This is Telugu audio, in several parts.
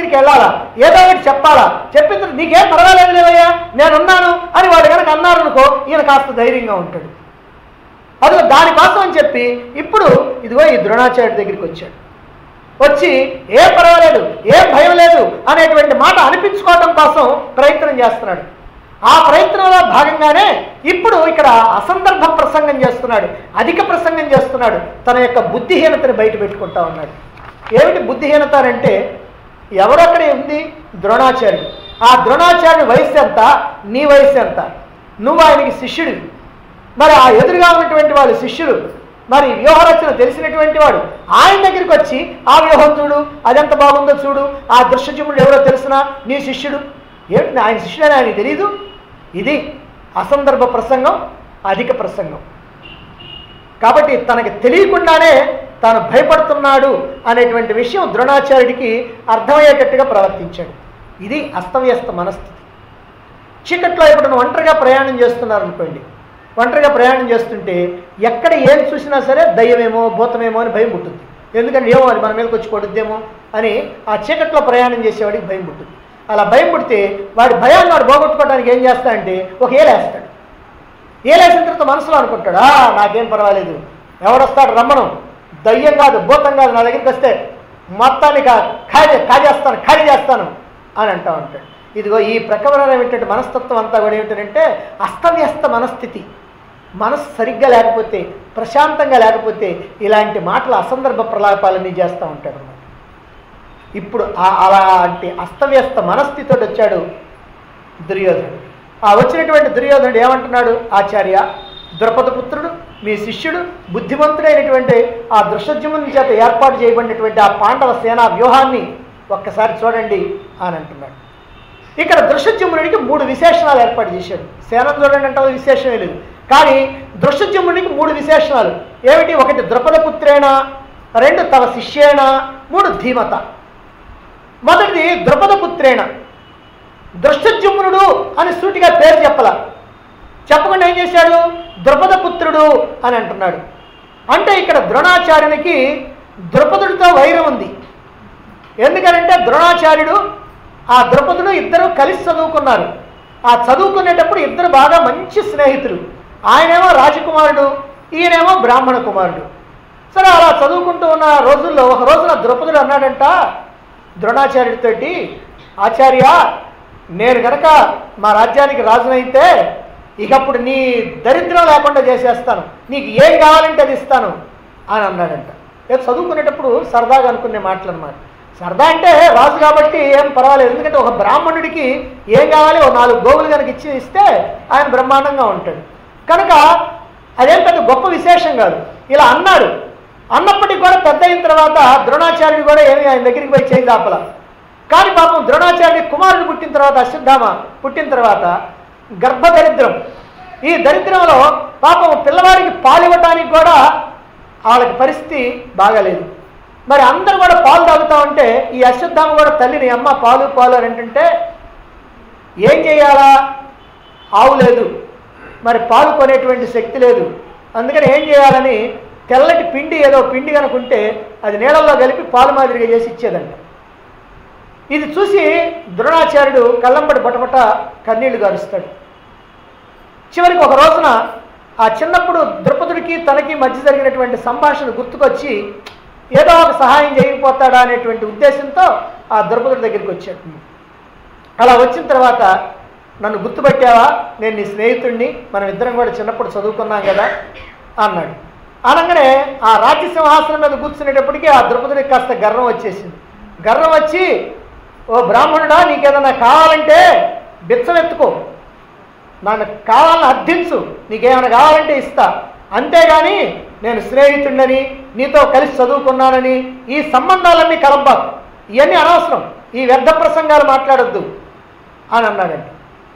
దగ్గరికి వెళ్ళాలా, ఏదో ఒకటి చెప్పాలా, చెప్పిన నీకేం పర్వాలేదు లేవయ్యా నేనున్నాను అని వాడు కనుక అన్నారనుకో ఈయన కాస్త ధైర్యంగా ఉంటాడు. అదిగో దానికోసం అని చెప్పి ఇప్పుడు ఇదిగో ఈ ద్రోణాచార్యుడి దగ్గరికి వచ్చాడు. వచ్చి ఏం పర్వాలేదు, ఏం భయం లేదు అనేటువంటి మాట అనిపించుకోవడం కోసం ప్రయత్నం చేస్తున్నాడు. ఆ ప్రయత్నంలో భాగంగానే ఇప్పుడు ఇక్కడ అసందర్భ ప్రసంగం చేస్తున్నాడు, అధిక ప్రసంగం చేస్తున్నాడు, తన యొక్క బుద్ధిహీనతని బయట పెట్టుకుంటా ఉన్నాడు. ఏమిటి బుద్ధిహీనత అంటే, ఎవరక్కడే ఉంది ద్రోణాచార్యుడు. ఆ ద్రోణాచార్యుడి వయస్సు ఎంత, నీ వయస్సు ఎంత, నువ్వు ఆయనకి శిష్యుడివి, మరి ఆ ఎదురుగా ఉన్నటువంటి వాళ్ళు శిష్యులు, మరి వ్యూహరచన తెలిసినటువంటి వాడు ఆయన దగ్గరికి వచ్చి ఆ వ్యూహం చూడు, అదెంత బాగుందో చూడు, ఆ దృశ్యజుముడు ఎవరో తెలిసినా నీ శిష్యుడు, ఏమిటి ఆయన శిష్యుడని ఆయనకి తెలీదు. ఇది అసందర్భ ప్రసంగం, అధిక ప్రసంగం. కాబట్టి తనకి తెలియకుండానే తాను భయపడుతున్నాడు అనేటువంటి విషయం ద్రోణాచార్యుడికి అర్థమయ్యేటట్టుగా ప్రవర్తించాడు. ఇది అస్తవ్యస్త మనస్థితి. చీకట్లో ఇప్పుడు ఒంటరిగా ప్రయాణం చేస్తున్నారనుకోండి, ఒంటరిగా ప్రయాణం చేస్తుంటే ఎక్కడ ఏం చూసినా సరే దయ్యమేమో భూతమేమో అని భయం పుట్టుద్ది. ఎందుకంటే ఏమో అది మన మీదకి వచ్చి కొడుద్దేమో అని ఆ చీకట్లో ప్రయాణం చేసేవాడికి భయం పుట్టుద్ది. అలా భయం పుడితే వాడి భయాన్ని వాడు పోగొట్టుకోవడానికి ఏం చేస్తాడంటే ఒక ఏలేస్తాడు. ఏలేసిన తర్వాత మనసులో అనుకుంటాడు, నాకేం పర్వాలేదు, ఎవడొస్తాడు రమ్మను, దయ్యం కాదు భూతం కాదు, నా దగ్గరికి వస్తే మొత్తాన్ని ఖాళీ చేస్తాను అని అంటూ ఉంటాడు. ఇదిగో ఈ ప్రకటనమైనటువంటి మనస్తత్వం అంతా కూడా ఏమిటంటే అస్తవ్యస్త మనస్థితి. మనసు సరిగ్గా లేకపోతే, ప్రశాంతంగా లేకపోతే ఇలాంటి మాటలు అసందర్భ ప్రలాపాలన్నీ చేస్తూ ఉంటాడు అన్నమాట. ఇప్పుడు అలాంటి అస్తవ్యస్త మనస్థితితో వచ్చాడు దుర్యోధనుడు. ఆ వచ్చినటువంటి దుర్యోధనుడు ఏమంటున్నాడు, ఆచార్య, ద్రౌపదపుత్రుడు మీ శిష్యుడు బుద్ధిమంతుడైనటువంటి ఆ దృశ్యజుముని చేత ఏర్పాటు చేయబడినటువంటి ఆ పాండవ సేనా వ్యూహాన్ని ఒక్కసారి చూడండి అని అంటున్నాడు. ఇక్కడ దృశ్యజుమునికి 3 విశేషణాలు ఏర్పాటు చేశాడు. సేనం చూడండి అంటే విశేషమే లేదు, కానీ దృశ్యజుమునికి 3 విశేషణాలు ఏమిటి? 1 ద్రౌపదపుత్రేణ, 2 తవ శిష్యేణ, 3 ధీమత. మొదటిది ద్రౌపదపుత్రేణ. దృశ్యజుమ్నుడు అని సూటిగా పేరు చెప్పకుండా ఏం చేశాడు? ద్రౌపదపుత్రుడు అని అంటున్నాడు. అంటే ఇక్కడ ద్రోణాచార్యునికి ద్రౌపదుడితో వైరం ఉంది. ఎందుకనంటే ద్రోణాచార్యుడు ఆ ద్రౌపదుడు ఇద్దరు కలిసి చదువుకున్నారు. ఆ చదువుకునేటప్పుడు ఇద్దరు బాగా మంచి స్నేహితులు. ఆయనేమో రాజకుమారుడు, ఈయనేమో బ్రాహ్మణ కుమారుడు. సరే అలా చదువుకుంటూ ఉన్న రోజుల్లో ఒక రోజున ద్రౌపదుడు అన్నాడంట ద్రోణాచార్యుడితోటి, ఆచార్య, నేను గనక మా రాజ్యానికి రాజునైతే ఇకప్పుడు నీ దరిద్రం లేకుండా చేసేస్తాను, నీకు ఏం కావాలంటే అది ఇస్తాను అని అన్నాడంట. చదువుకునేటప్పుడు సరదాగా అనుకునే మాటలు అన్నమాట. సరదా అంటే రాజు కాబట్టి ఏం పర్వాలేదు, ఎందుకంటే ఒక బ్రాహ్మణుడికి ఏం కావాలి, ఒక 4 గోవులు కనుక ఇస్తే ఆయన బ్రహ్మాండంగా ఉంటాడు. కనుక అదేం పెద్ద గొప్ప విశేషం కాదు. ఇలా అన్నాడు. అన్నప్పటికీ కూడా పెద్ద అయిన తర్వాత ద్రోణాచార్యుడు కూడా ఏమి ఆయన దగ్గరికి పోయి చేయి దాపల. కానీ పాపం ద్రోణాచార్యుడి కుమారుడు పుట్టిన తర్వాత, అశ్వత్థామ పుట్టిన తర్వాత గర్భదరిద్రం. ఈ దరిద్రంలో పాపం పిల్లవాడికి పాలు ఇవ్వటానికి కూడా వాళ్ళకి పరిస్థితి బాగాలేదు. మరి అందరూ కూడా పాలు తాగుతూ ఉంటే ఈ అశ్వత్థామ కూడా తల్లిని, అమ్మ పాలు పాలు అని అంటుంటే ఏం చేయాలా? ఆవు లేదు, మరి పాలు కొనేటువంటి శక్తి లేదు. అందుకని ఏం చేయాలని తెల్లటి పిండి, ఏదో పిండి కనుకుంటే అది నీళ్ళల్లో కలిపి పాలు మాదిరిగా చేసి ఇచ్చేదంట. ఇది చూసి ద్రోణాచార్యుడు కళ్ళంబడి బటబట కన్నీళ్లు గారుస్తాడు. చివరికి ఒక రోజున ఆ చిన్నప్పుడు ద్రౌపదుడికి తనకి మధ్య జరిగినటువంటి సంభాషణ గుర్తుకొచ్చి ఏదో ఒక సహాయం చేయకపోతాడా అనేటువంటి ఉద్దేశంతో ఆ ద్రౌపదుడి దగ్గరికి వచ్చాడు. అలా వచ్చిన తర్వాత, నన్ను గుర్తుపట్టావా, నేను నీ స్నేహితుడిని, మనం ఇద్దరం కూడా చిన్నప్పుడు చదువుకున్నాం కదా అన్నాడు. అనగానే ఆ రాజ్య సింహాసనం మీద కూర్చునేటప్పటికీ ఆ ద్రౌపదుడికి కాస్త గర్వం వచ్చేసింది. గర్వం వచ్చి, ఓ బ్రాహ్మణుడా, నీకేదన్నా కావాలంటే బిచ్చమెత్తుకో, నన్ను కావాలని అర్థించు, నీకేమైనా కావాలంటే ఇస్తా, అంతేగాని నేను స్నేహితుడిని, నీతో కలిసి చదువుకున్నానని ఈ సంబంధాలన్నీ కలబ్బాకు, ఇవన్నీ అనవసరం, ఈ వ్యర్థ ప్రసంగాలు మాట్లాడొద్దు అని అన్నాడండి.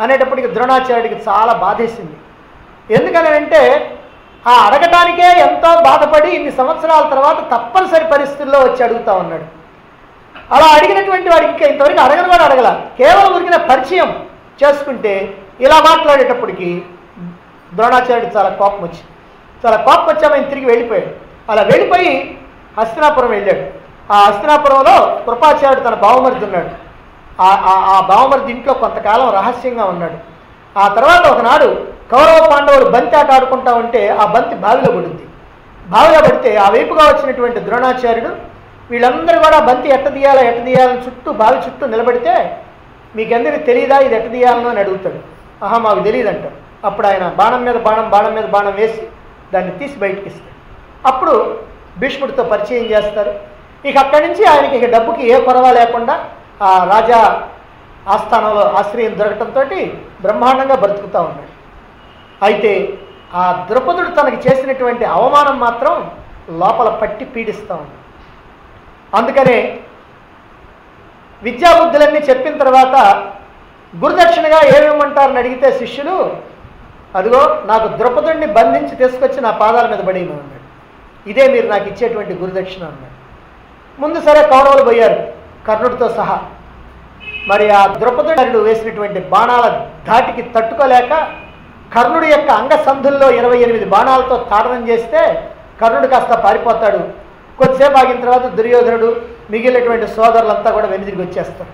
అనేటప్పటికి ద్రోణాచార్యుడికి చాలా బాధేసింది. ఎందుకని అంటే ఆ అడగటానికే ఎంతో బాధపడి ఇన్ని సంవత్సరాల తర్వాత తప్పనిసరి పరిస్థితుల్లో వచ్చి అడుగుతా ఉన్నాడు. అలా అడిగినటువంటి వాడికి ఇంకా ఇంతవరకు అడగని వాడు అడగల, కేవలం ఉరికిన పరిచయం చేసుకుంటే ఇలా మాట్లాడేటప్పటికి ద్రోణాచార్యుడికి చాలా కోపం వచ్చి ఆమె తిరిగి వెళ్ళిపోయాడు. అలా వెళ్ళిపోయి హస్తినాపురం వెళ్ళాడు. ఆ హస్తినాపురంలో కృపాచార్యుడు తన బావమరిది ఉన్నాడు. ఆ బావమరిది ఇంట్లో కొంతకాలం రహస్యంగా ఉన్నాడు. ఆ తర్వాత ఒకనాడు కౌరవ పాండవులు బంతి ఆట ఆడుకుంటా ఉంటే ఆ బంతి బావిలో పడుద్ది. బావిలో పడితే ఆ వైపుగా వచ్చినటువంటి ద్రోణాచార్యుడు వీళ్ళందరూ కూడా బంతి ఎట్ట తీయాలని చుట్టూ బావి చుట్టూ నిలబడితే మీకందరికీ తెలియదా ఇది ఎట్ట తీయాలనో అని అడుగుతాడు. ఆహా మాకు తెలియదంటాడు. అప్పుడు ఆయన బాణం మీద బాణం వేసి దాన్ని తీసి బయటికి ఇస్తాడు. అప్పుడు భీష్ముడితో పరిచయం చేస్తారు. ఇక అక్కడి నుంచి ఆయనకి ఇక డబ్బుకి ఏ కొరవ లేకుండా ఆ రాజా ఆస్థానంలో ఆశ్రయం దొరకటంతో బ్రహ్మాండంగా బ్రతుకుతూ ఉన్నాడు. అయితే ఆ ద్రౌపదుడు తనకి చేసినటువంటి అవమానం మాత్రం లోపల పట్టి పీడిస్తూ ఉంది. అందుకనే విద్యాబుద్ధులన్నీ చెప్పిన తర్వాత గురుదక్షిణగా ఏమేమంటారని అడిగితే శిష్యులు అదిగో నాకు ద్రౌపదుడిని బంధించి తీసుకొచ్చి నా పాదాల మీద పడేయను అన్నాడు. ఇదే మీరు నాకు ఇచ్చేటువంటి గురుదక్షిణ అన్నాడు. ముందు సరే కౌరవులు పోయారు కర్ణుడితో సహా. మరి ఆ ద్రౌపదుడు వేసినటువంటి బాణాల ధాటికి తట్టుకోలేక కర్ణుడి యొక్క అంగసంధుల్లో 28 బాణాలతో తాడనం చేస్తే కర్ణుడు కాస్త పారిపోతాడు. కొద్దిసేపు ఆగిన తర్వాత దుర్యోధనుడు మిగిలినటువంటి సోదరులంతా కూడా వెనుదిరిగి వచ్చేస్తారు.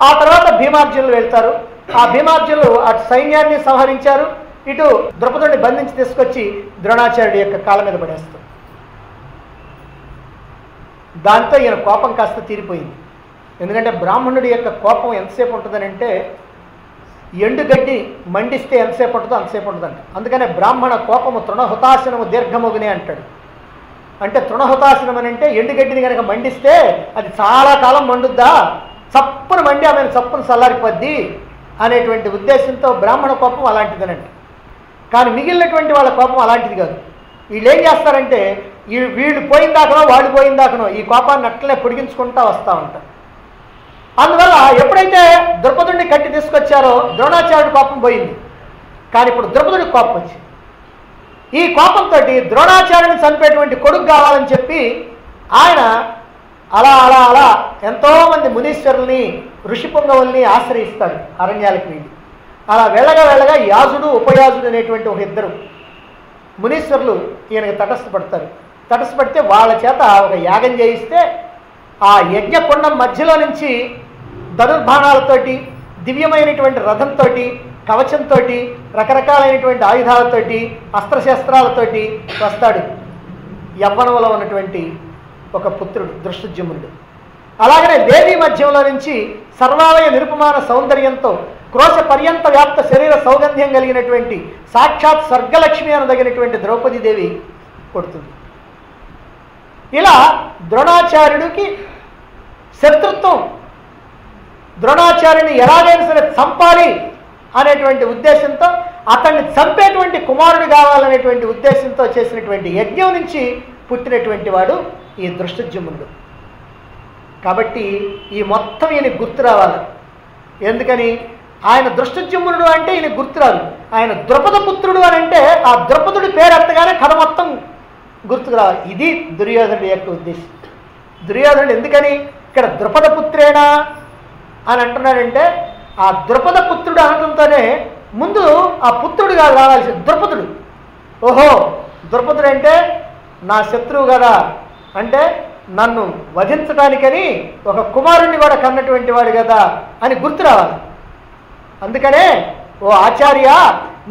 ఆ తర్వాత భీమార్జునులు వెళ్తారు. ఆ భీమార్జునులు అటు సైన్యాన్ని సంహరించారు, ఇటు ద్రౌపదుడిని బంధించి తీసుకొచ్చి ద్రోణాచార్యుడి యొక్క కాళ్ళ మీద పడేస్తారు. దాంతో ఈయన కోపం కాస్త తీరిపోయింది. ఎందుకంటే బ్రాహ్మణుడి యొక్క కోపం ఎంతసేపు ఉంటుందనంటే ఎండుగడ్డి మండిస్తే ఎంతసేపు ఉంటుందో అంతసేపు ఉంటుందంట. అందుకనే బ్రాహ్మణ కోపము తృణహుతాశనము దీర్ఘమగునే అంటాడు. అంటే తృణహుతాశనం అని అంటే ఎండుగడ్డిని కనుక మండిస్తే అది చాలా కాలం మండుద్దా, చప్పున మండి ఆమెను చప్పున చల్లారిపోద్ది అనేటువంటి ఉద్దేశంతో బ్రాహ్మణ కోపం అలాంటిదనండి. కానీ మిగిలినటువంటి వాళ్ళ కోపం అలాంటిది కాదు. వీళ్ళు ఏం చేస్తారంటే వీళ్ళు పోయిన దాకనో వాళ్ళు పోయిన దాకనో ఈ కోపాన్ని అట్లనే పొడిగించుకుంటూ వస్తూ ఉంటారు. అందువల్ల ఎప్పుడైతే ద్రౌపదుడిని కట్టి తీసుకొచ్చారో ద్రోణాచార్యుడి కోపం పోయింది. కానీ ఇప్పుడు ద్రౌపదుడికి కోపం వచ్చింది. ఈ కోపంతో ద్రోణాచార్యుని చంపేటువంటి కొడుకు కావాలని చెప్పి ఆయన అలా అలా అలా ఎంతోమంది మునీశ్వరుల్ని ఋషిపుంగవుల్ని ఆశ్రయిస్తాడు అరణ్యాలకు వెళ్ళి. అలా వెళ్ళగా యాజుడు ఉపయాజుడు అనేటువంటి ఒక ఇద్దరు మునీశ్వరులు ఈయనకి తటస్థపడతారు. తటస్థపడితే వాళ్ళ చేత ఒక యాగం చేయిస్తే ఆ యజ్ఞకుండం మధ్యలో నుంచి ధనుర్బాణాలతోటి దివ్యమైనటువంటి రథంతో కవచంతో రకరకాలైనటువంటి ఆయుధాలతోటి అస్త్రశస్త్రాలతోటి వస్తాడు యవ్వనంలో ఉన్నటువంటి ఒక పుత్రుడు దృష్టజుమ్నుడు. అలాగనే దేవీ మధ్యంలో నుంచి సర్వాలయ నిరుపమాన సౌందర్యంతో క్రోశ పర్యంత వ్యాప్త శరీర సౌగంధ్యం కలిగినటువంటి సాక్షాత్ స్వర్గలక్ష్మి అనదగినటువంటి ద్రౌపదీదేవి కొడుతుంది. ఇలా ద్రోణాచార్యుడికి శత్రుత్వం, ద్రోణాచార్యుని ఎలాగైనా సరే చంపాలి అనేటువంటి ఉద్దేశంతో అతన్ని చంపేటువంటి కుమారుడు కావాలనేటువంటి ఉద్దేశంతో చేసినటువంటి యజ్ఞం నుంచి పుట్టినటువంటి వాడు ఈ దృష్టజుమ్నుడు. కాబట్టి ఈ మొత్తం ఈయన గుర్తు రావాలి. ఎందుకని ఆయన దృష్టజుమ్నుడు అంటే ఈయన గుర్తురాదు. ఆయన ద్రౌపద పుత్రుడు అని అంటే ఆ ద్రౌపదుడి పేరు ఎత్తగానే కథ మొత్తం గుర్తుకు రావాలి. ఇది దుర్యోధనుడి యొక్క ఉద్దేశం. దుర్యోధనుడు ఎందుకని ఇక్కడ ద్రౌపద పుత్రేనా అని అంటున్నాడంటే ఆ ద్రౌపద పుత్రుడు అనడంతోనే ముందు ఆ పుత్రుడుగా రావాల్సి ద్రౌపదుడు. ఓహో ద్రౌపదుడు అంటే నా శత్రువు కదా, అంటే నన్ను వధించడానికని ఒక కుమారుణ్ణి కూడా కన్నటువంటి వాడు కదా అని గుర్తు రావాలి. అందుకనే ఓ ఆచార్య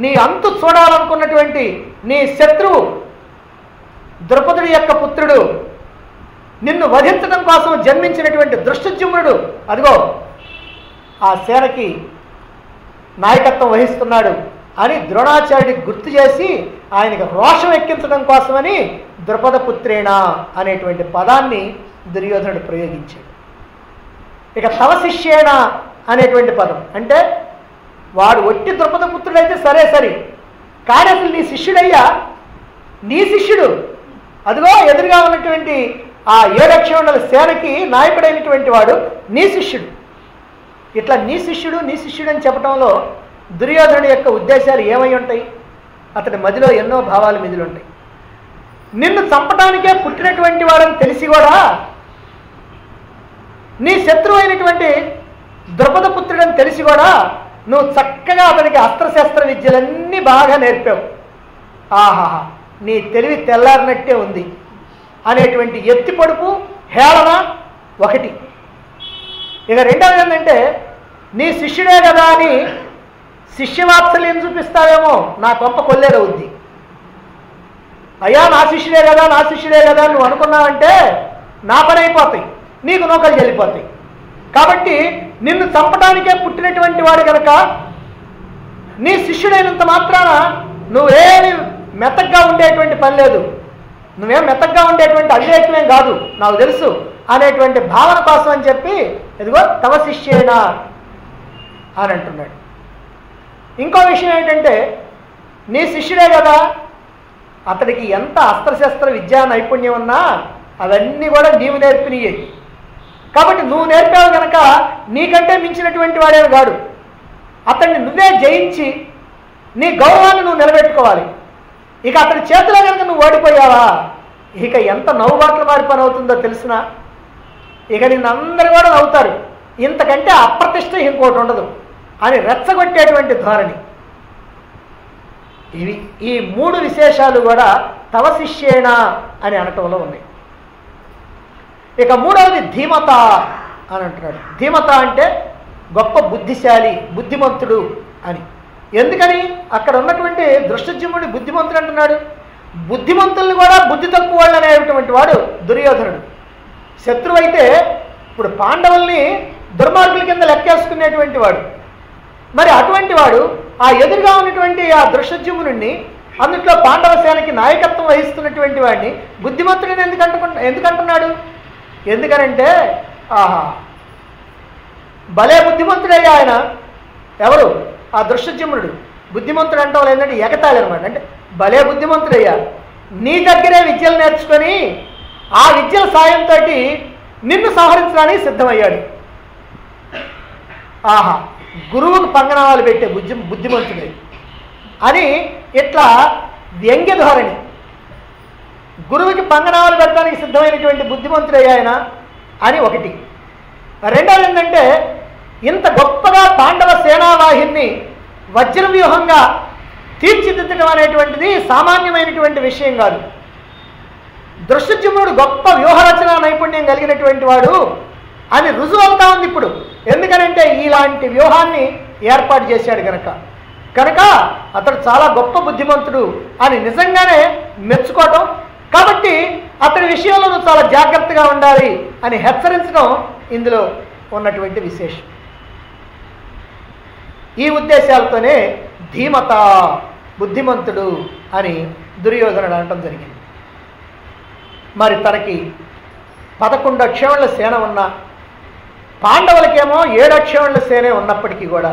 నీ అంతు చూడాలనుకున్నటువంటి నీ శత్రువు ద్రౌపదుడి యొక్క పుత్రుడు, నిన్ను వధించడం కోసం జన్మించినటువంటి దృష్టజుమ్నుడు అదిగో ఆ సేనకి నాయకత్వం వహిస్తున్నాడు అని ద్రోణాచార్యుడికి గుర్తు చేసి ఆయనకి రోషం ఎక్కించడం కోసమని ద్రౌపద పుత్రేణ అనేటువంటి పదాన్ని దుర్యోధనుడు ప్రయోగించాడు. ఇక తవ శిష్యేణ అనేటువంటి పదం అంటే వాడు ఒట్టి ద్రౌపద పుత్రుడైతే సరే కానీ అసలు నీ శిష్యుడయ్యా, నీ శిష్యుడు అదిగో ఎదురుగా ఉన్నటువంటి ఆ 7 అక్షౌహిణుల సేనకి నాయకుడైనటువంటి వాడు నీ శిష్యుడు. ఇట్లా నీ శిష్యుడు అని చెప్పడంలో దుర్యోధనుడి యొక్క ఉద్దేశాలు ఏమై ఉంటాయి? అతడి మదిలో ఎన్నో భావాలు మిదిలుంటాయి. నిన్ను చంపడానికే పుట్టినటువంటి వాడని తెలిసి కూడా నీ శత్రువు అయినటువంటి ద్రౌపద పుత్రుడని తెలిసి కూడా నువ్వు చక్కగా అతనికి అస్త్రశస్త్ర విద్యలన్నీ బాగా నేర్పావు. ఆహాహా నీ తెలివి తెల్లారినట్టే ఉంది అనేటువంటి ఎత్తి పొడుపు హేళన ఒకటి. ఇక రెండవది ఏంటంటే నీ శిష్యుడే కదా అని శిష్యవాత్సల్యం చూపిస్తావేమో, నా కొంప కొల్లేరవుద్ది. అయ్యా నా శిష్యుడే కదా నా శిష్యుడే కదా నువ్వు అనుకున్నావంటే నా పని అయిపోతాయి, నీకు నౌకలు చెల్లిపోతాయి. కాబట్టి నిన్ను చంపడానికే పుట్టినటువంటి వాడు కనుక నీ శిష్యుడైనంత మాత్రాన నువ్వేమి మెత్తగా ఉండేటువంటి పని లేదు, నువ్వేం మెత్తగా ఉండేటువంటి అవివేకమేం కాదు, నాకు తెలుసు అనేటువంటి భావన కోసం అని చెప్పి ఇదిగో తవ శిష్యేనా అని అంటున్నాడు. ఇంకో విషయం ఏంటంటే నీ శిష్యుడే కదా, అతడికి ఎంత అస్త్రశస్త్ర విద్యా నైపుణ్యం ఉన్నా అవన్నీ కూడా నీవు నేర్పినయే. కాబట్టి నువ్వు నేర్పావు కనుక నీకంటే మించినటువంటి వాడేవి కాడు. అతన్ని నువ్వే జయించి నీ గౌరవాన్ని నువ్వు నిలబెట్టుకోవాలి. ఇక అతని చేతిలో కనుక నువ్వు ఓడిపోయావా ఇక ఎంత నవ్వుబాట్ల వారి పని అవుతుందో తెలిసినా ఇక నిన్నందరూ కూడా నవ్వుతారు, ఇంతకంటే అప్రతిష్ట ఇంకోటి ఉండదు అని రెచ్చగొట్టేటువంటి ధోరణి. ఇవి ఈ మూడు విశేషాలు కూడా తవ శిష్యేణ అని అనటంలో ఉన్నాయి. ఇక మూడవది ధీమత అని అంటున్నాడు. ధీమత అంటే గొప్ప బుద్ధిశాలి, బుద్ధిమంతుడు అని. ఎందుకని అక్కడ ఉన్నటువంటి దృష్టజ్యుమ్నుడి బుద్ధిమంతుడు అంటున్నాడు? బుద్ధిమంతుల్ని కూడా బుద్ధి తక్కువ వాళ్ళు అనేటువంటి వాడు దుర్యోధనుడు. శత్రువు అయితే ఇప్పుడు పాండవుల్ని దుర్మార్గుల కింద లెక్కేసుకునేటువంటి వాడు. మరి అటువంటి వాడు ఆ ఎదురుగా ఉన్నటువంటి ఆ దృష్టజ్యుమ్నుడిని, అందుట్లో పాండవ సేనకి నాయకత్వం వహిస్తున్నటువంటి వాడిని బుద్ధిమంతుడిని ఎందుకంటున్నాడు? ఎందుకనంటే ఆహా భలే బుద్ధిమంతుడయ్యా ఆయన. ఎవరు? ఆ దృష్టజ్యుమ్నుడు. బుద్ధిమంతుడు అంటాం ఏంటంటే ఎగతాళి అనమాట. అంటే భలే బుద్ధిమంతుడయ్యా, నీ దగ్గరే విద్యలు నేర్చుకొని ఆ విద్యల సాయంతో నిన్ను సంహరించడానికి సిద్ధమయ్యాడు. ఆహా గురువుకు పంగనామాలు పెట్టే బుద్ధిమంతుడే అని ఇట్లా వ్యంగ్య ధోరణి. గురువుకి పంగనామాలు పెట్టడానికి సిద్ధమైనటువంటి బుద్ధిమంతుడయ్యా ఆయన అని ఒకటి. రెండవది ఏంటంటే ఇంత గొప్పగా పాండవ సేనావాహిని వజ్రవ్యూహంగా తీర్చిదిద్దడం అనేటువంటిది సామాన్యమైనటువంటి విషయం కాదు. దృష్టజ్యుమ్నుడు గొప్ప వ్యూహరచన నైపుణ్యం కలిగినటువంటి వాడు అని రుజువు అవుతా ఉంది ఇప్పుడు. ఎందుకనంటే ఇలాంటి వ్యూహాన్ని ఏర్పాటు చేశాడు కనుక అతడు చాలా గొప్ప బుద్ధిమంతుడు అని నిజంగానే మెచ్చుకోవటం. కాబట్టి అతడి విషయంలో నువ్వు చాలా జాగ్రత్తగా ఉండాలి అని హెచ్చరించడం ఇందులో ఉన్నటువంటి విశేషం. ఈ ఉద్దేశాలతోనే ధీమత, బుద్ధిమంతుడు అని దుర్యోధనుడు అనటం జరిగింది. మరి తనకి 11 అక్షౌహిణుల సేన ఉన్న, పాండవులకేమో 7 అక్షౌహిణుల సేనే ఉన్నప్పటికీ కూడా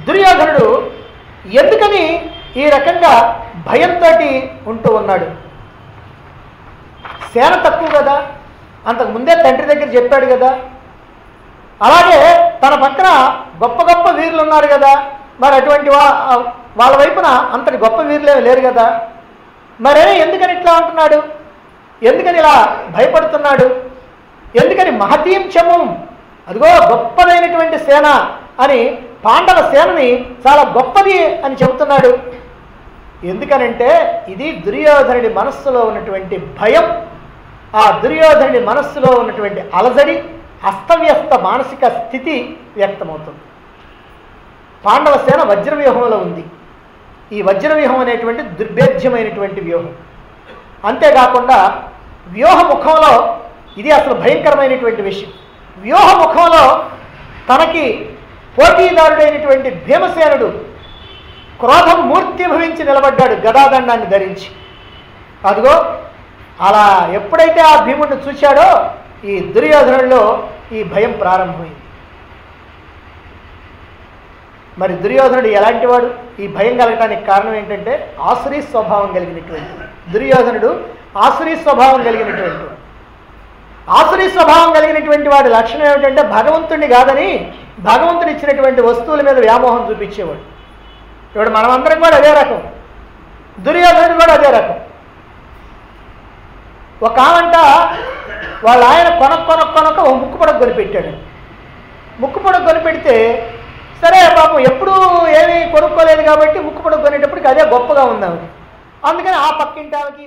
దుర్యోధనుడు ఎందుకని ఈ రకంగా భయంతో ఉంటూ ఉన్నాడు? సేన తక్కువ కదా, అంతకు ముందే తండ్రి దగ్గర చెప్పాడు కదా. అలాగే తన పక్కన గొప్ప గొప్ప వీరులు ఉన్నారు కదా, మరి అటువంటి వాళ్ళ వైపున అంతటి గొప్ప వీరులే లేరు కదా. మరే ఎందుకని ఇట్లా అంటున్నాడు? ఎందుకని ఇలా భయపడుతున్నాడు? ఎందుకని మహతీం చమం, అదిగో గొప్పదైనటువంటి సేన అని పాండవ సేనని చాలా గొప్పది అని చెబుతున్నాడు. ఎందుకనంటే ఇది దుర్యోధనుడి మనస్సులో ఉన్నటువంటి భయం, ఆ దుర్యోధనుడి మనస్సులో ఉన్నటువంటి అలజడి, అస్తవ్యస్త మానసిక స్థితి వ్యక్తమవుతుంది. పాండవ సేన వజ్రవ్యూహంలో ఉంది. ఈ వజ్రవ్యూహం అనేటువంటి దుర్భేద్యమైనటువంటి వ్యూహం. అంతేకాకుండా వ్యూహముఖంలో ఇది అసలు భయంకరమైనటువంటి విషయం. వ్యూహముఖంలో తనకి పోటీదారుడైనటువంటి భీమసేనుడు క్రోధం మూర్తిభవించి నిలబడ్డాడు గదాదండాన్ని ధరించి. అదిగో అలా ఎప్పుడైతే ఆ భీముడిని చూశాడో ఈ దుర్యోధనుడిలో ఈ భయం ప్రారంభమైంది. మరి దుర్యోధనుడు ఎలాంటి వాడు? ఈ భయం కలగటానికి కారణం ఏంటంటే ఆసురీ స్వభావం కలిగినటువంటి దుర్యోధనుడు. ఆసురీ స్వభావం కలిగినటువంటి వాడు. ఆసురీ స్వభావం కలిగినటువంటి వాడి లక్షణం ఏమిటంటే భగవంతుడిని కాదని భగవంతుడు ఇచ్చినటువంటి వస్తువుల మీద వ్యామోహం చూపించేవాడు. ఇప్పుడు మనమందరం కూడా అదే రకం, దుర్యోధనుడు కూడా అదే రకం. ఒక ఆమంట వాళ్ళ ఆయన కొనక్క ఓ ముక్కు పొడకు కొనిపెట్టాడు. ముక్కు పొడకు కొనిపెడితే సరే పాపం ఎప్పుడూ ఏమీ కొనుక్కోలేదు కాబట్టి ముక్కు పొడకు కొనేటప్పటికి అదే గొప్పగా ఉంది ఆమెకి. అందుకని ఆ పక్కింటి ఆమెకి